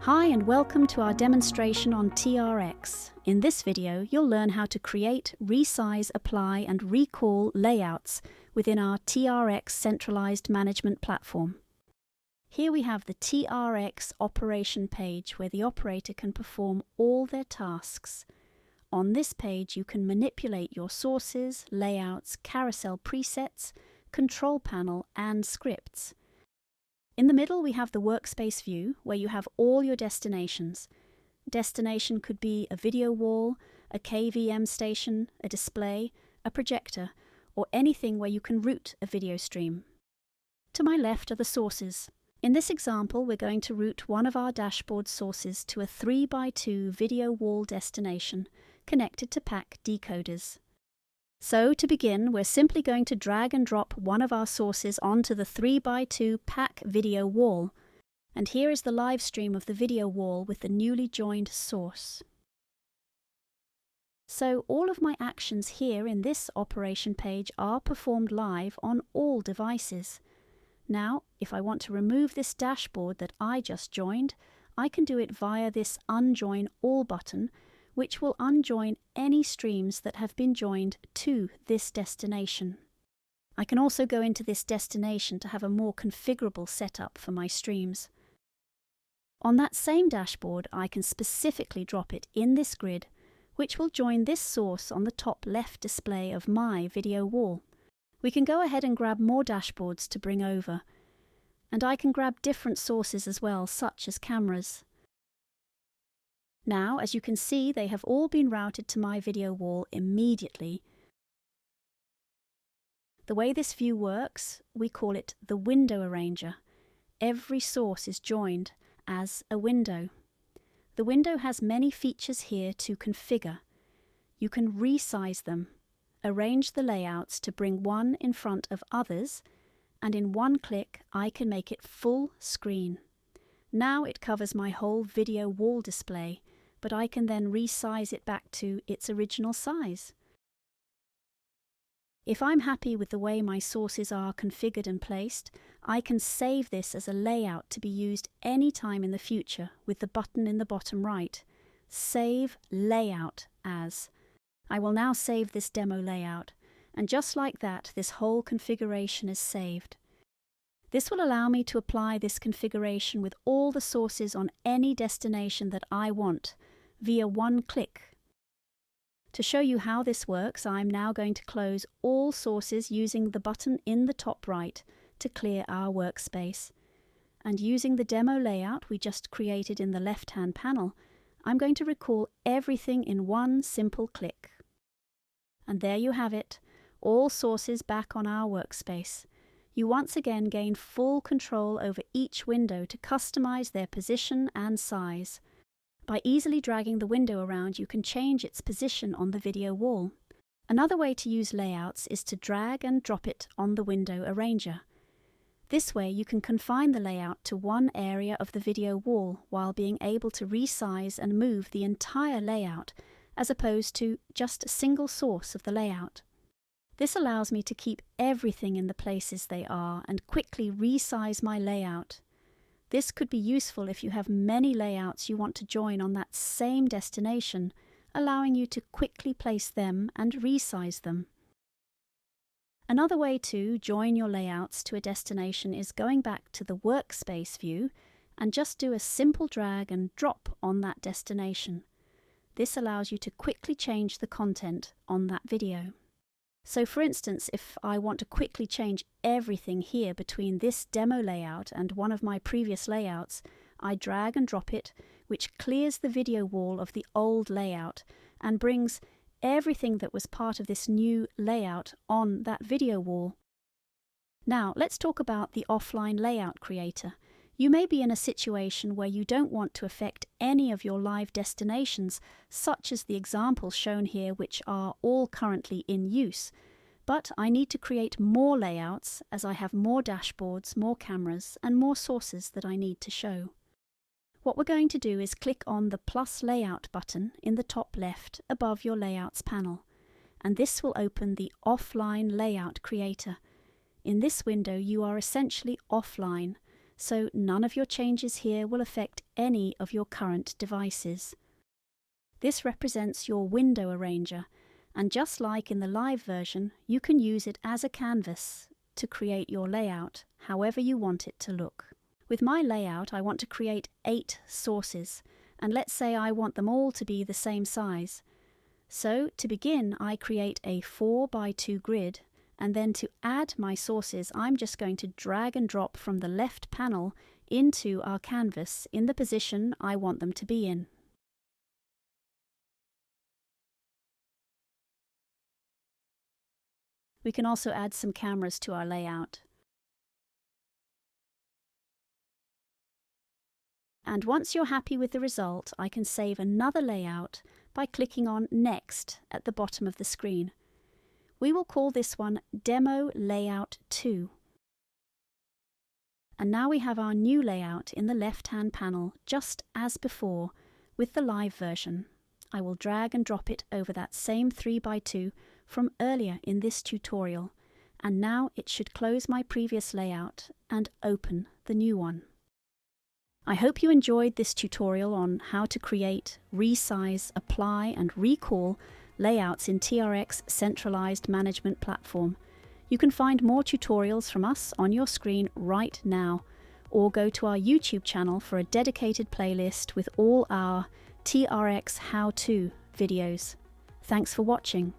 Hi and welcome to our demonstration on TRx. In this video, you'll learn how to create, resize, apply and recall layouts within our TRx Centralized Management Platform. Here we have the TRx operation page where the operator can perform all their tasks. On this page, you can manipulate your sources, layouts, carousel presets, control panel and scripts. In the middle, we have the Workspace view, where you have all your destinations. Destination could be a video wall, a KVM station, a display, a projector, or anything where you can route a video stream. To my left are the sources. In this example, we're going to route one of our dashboard sources to a 3x2 video wall destination connected to PAC decoders. So, to begin, we're simply going to drag and drop one of our sources onto the 3x2 PAC video wall. And here is the live stream of the video wall with the newly joined source. So, all of my actions here in this operation page are performed live on all devices. Now, if I want to remove this dashboard that I just joined, I can do it via this Unjoin All button, which will unjoin any streams that have been joined to this destination. I can also go into this destination to have a more configurable setup for my streams. On that same dashboard, I can specifically drop it in this grid, which will join this source on the top left display of my video wall. We can go ahead and grab more dashboards to bring over, and I can grab different sources as well, such as cameras. Now, as you can see, they have all been routed to my video wall immediately. The way this view works, we call it the window arranger. Every source is joined as a window. The window has many features here to configure. You can resize them, arrange the layouts to bring one in front of others, and in one click I can make it full screen. Now it covers my whole video wall display, but I can then resize it back to its original size. If I'm happy with the way my sources are configured and placed, I can save this as a layout to be used anytime in the future with the button in the bottom right. Save Layout As. I will now save this demo layout, and just like that, this whole configuration is saved. This will allow me to apply this configuration with all the sources on any destination that I want, via one click. To show you how this works, I'm now going to close all sources using the button in the top right to clear our workspace. And using the demo layout we just created in the left-hand panel, I'm going to recall everything in one simple click. And there you have it, all sources back on our workspace. You once again gain full control over each window to customize their position and size. By easily dragging the window around, you can change its position on the video wall. Another way to use layouts is to drag and drop it on the window arranger. This way you can confine the layout to one area of the video wall while being able to resize and move the entire layout, as opposed to just a single source of the layout. This allows me to keep everything in the places they are and quickly resize my layout. This could be useful if you have many layouts you want to join on that same destination, allowing you to quickly place them and resize them. Another way to join your layouts to a destination is going back to the Workspace view and just do a simple drag and drop on that destination. This allows you to quickly change the content on that video. So for instance, if I want to quickly change everything here between this demo layout and one of my previous layouts, I drag and drop it, which clears the video wall of the old layout and brings everything that was part of this new layout on that video wall. Now let's talk about the offline layout creator. You may be in a situation where you don't want to affect any of your live destinations, such as the examples shown here, which are all currently in use. But I need to create more layouts as I have more dashboards, more cameras, and more sources that I need to show. What we're going to do is click on the plus layout button in the top left above your layouts panel, and this will open the offline layout creator. In this window, you are essentially offline. so none of your changes here will affect any of your current devices. This represents your window arranger, and just like in the live version, you can use it as a canvas to create your layout however you want it to look. With my layout, I want to create 8 sources, and let's say I want them all to be the same size. So to begin, I create a 4x2 grid, and then to add my sources, I'm just going to drag and drop from the left panel into our canvas in the position I want them to be in. We can also add some cameras to our layout. And once you're happy with the result, I can save another layout by clicking on Next at the bottom of the screen. We will call this one Demo Layout 2. And now we have our new layout in the left-hand panel, just as before, with the live version. I will drag and drop it over that same 3x2 from earlier in this tutorial, and now it should close my previous layout and open the new one. I hope you enjoyed this tutorial on how to create, resize, apply and recall layouts in TRx Centralized Management Platform. You can find more tutorials from us on your screen right now, or go to our YouTube channel for a dedicated playlist with all our TRx how-to videos. Thanks for watching.